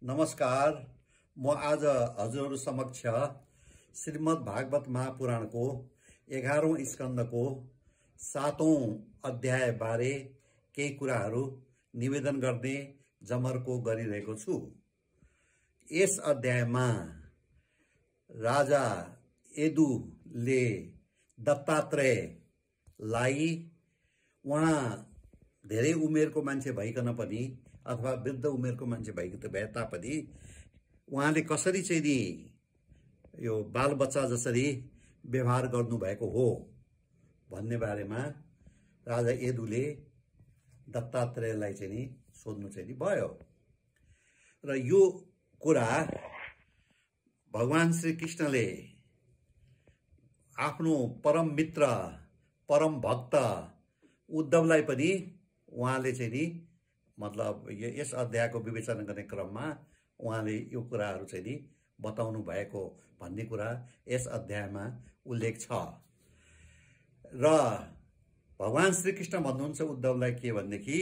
नमस्कार। म आज हजुरहरु समक्ष श्रीमद् भागवत महापुराणको 11औं स्कन्धको 7औं अध्याय बारे केही कुराहरू निवेदन गर्ने जमर्को गरिरहेको छु। यस अध्यायमा राजा यदुले दत्तात्रेयलाई उहाँ धेरै उमेरको मान्छे भइकन पनि अथवा वृद्ध उमेरको मान्छे भए तापनि उहाँले कसरी चाहिँ नि यो बालबच्चा जसरी व्यवहार गर्नुभएको हो भन्ने बारेमा राजा यदुले दत्तात्रेयलाई चाहिँ नि सोध्नु चाहिँ नि भयो। र यो कुरा भगवान श्री कृष्णले आफ्नो परम मित्र परम भक्त उद्धवलाई पनि उहाँले चाहिँ नि मतलब यस अध्यायको विवेचना गर्ने क्रममा उहाँले यो कुराहरू चाहिँ नि बताउनु भएको भन्ने कुरा यस अध्यायमा उल्लेख छ। र भगवान श्री कृष्ण भन्नुहुन्छ उद्धवलाई के भनेदेखि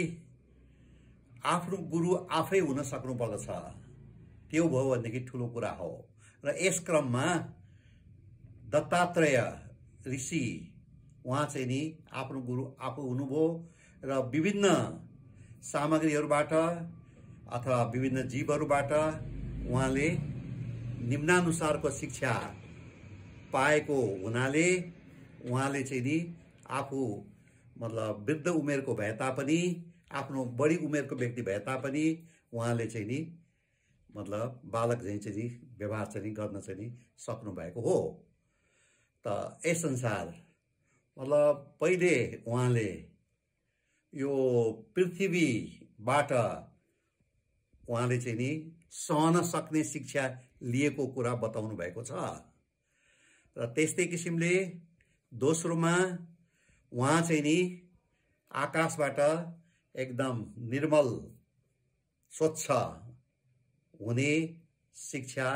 आफ्नो गुरु आफै हुन सक्नु पर्दछ, त्यो भयो भनेदेखि ठुलो कुरा हो। र यस क्रममा दत्तात्रेय ऋषि उहाँ चाहिँ नि आफ्नो गुरु आफू हुनुभयो र विभिन्न सामग्रीहरूबाट अथवा विभिन्न जीवहरूबाट उहाँले निम्नानुसारको शिक्षा पाएको हुनाले उहाँले चाहिँ नि आफू मतलब वृद्ध उमेरको भए तापनि आफ्नो बढी उमेरको व्यक्ति भए तापनि उहाँले चाहिँ नि मतलब बालक चाहिँ नि व्यवहार चाहिँ गर्न चाहिँ नि सक्नु भएको हो। त यस अनुसार मतलब पहिले उहाँले यो पृथ्वीबाट उहाँले चाहिँ नि सहन सक्ने शिक्षा लिएको कुरा बताउनु भएको छ। र त्यस्तै किसिमले दोस्रोमा उहाँ चाहिँ नि आकाशबाट एकदम निर्मल स्वच्छ हुने शिक्षा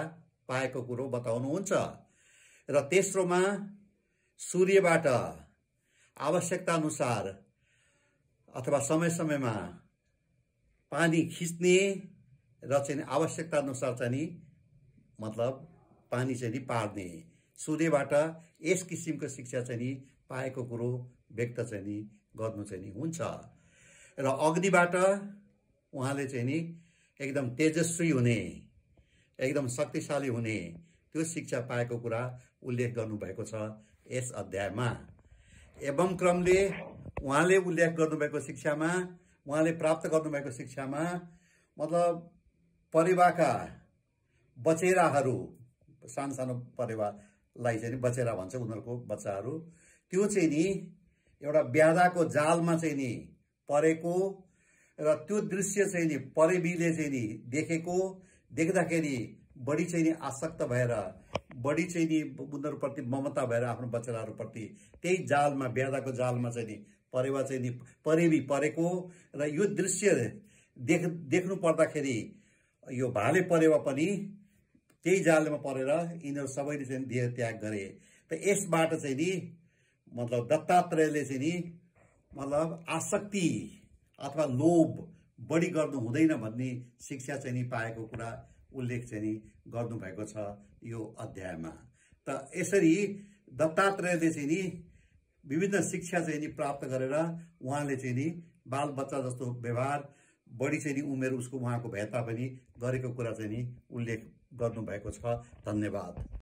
पाएको कुरो बताउनुहुन्छ। र तेस्रोमा सूर्यबाट आवश्यकता अनुसार अथवा समय समयमा पानी खिच्ने र चाहिँ आवश्यकता अनुसार चाहिँ नि मतलब पानी चाहिँ नि पार्ने सूर्यबाट यस किसिमको शिक्षा चाहिँ नि पाएको कुरो व्यक्त चाहिँ नि गर्नु चाहिँ नि हुन्छ। र अग्निबाट उहाँले चाहिँ नि एकदम तेजस्वी हुने एकदम शक्तिशाली हुने त्यो शिक्षा पाएको कुरा उल्लेख गर्नुभएको छ यस अध्यायमा। एवं क्रमले उहाँले उल्लेख गर्नुभएको शिक्षामा उहाँले प्राप्त गर्नुभएको शिक्षामा मतलब परेवाका बचेराहरू सानो सानो परेवालाई चाहिँ नि बचेरा भन्छ उनीहरूको बच्चाहरू त्यो चाहिँ नि एउटा ब्याधाको जालमा चाहिँ नि परेको र त्यो दृश्य चाहिँ नि परेबीले चाहिँ नि देखेको देख्दाखेरि बढी चाहिँ नि आसक्त भएर बढी चाहिँ नि उनीहरूप्रति ममता भएर आफ्नो बच्चाहरूप्रति त्यही जालमा ब्याधाको जालमा चाहिँ नि परेवा चाहिँ नि परेबी परेको र यो दृश्य देख्नु पर्दाखेरि यो भाले परेवा पनि त्यही जालमा परेर यिनीहरू सबैले चाहिँ देह त्याग गरे। त यसबाट चाहिँ नि मतलब दत्तात्रेयले चाहिँ नि मतलब आसक्ति अथवा लोभ बढी गर्नु हुँदैन भन्ने शिक्षा चाहिँ नि पाएको कुरा उल्लेख चाहिँ नि गर्नुभएको छ यो अध्यायमा। त यसरी दत्तात्रेयले चाहिँ नि विभिन्न शिक्षा चाहिँ नि प्राप्त गरेर उहाँले चाहिँ नि बाल बच्चा जस्तो व्यवहार बढी चाहिँ नि उमेर उसको उहाँको भए तापनि गरेको कुरा चाहिँ नि उल्लेख गर्नुभएको छ। धन्यवाद।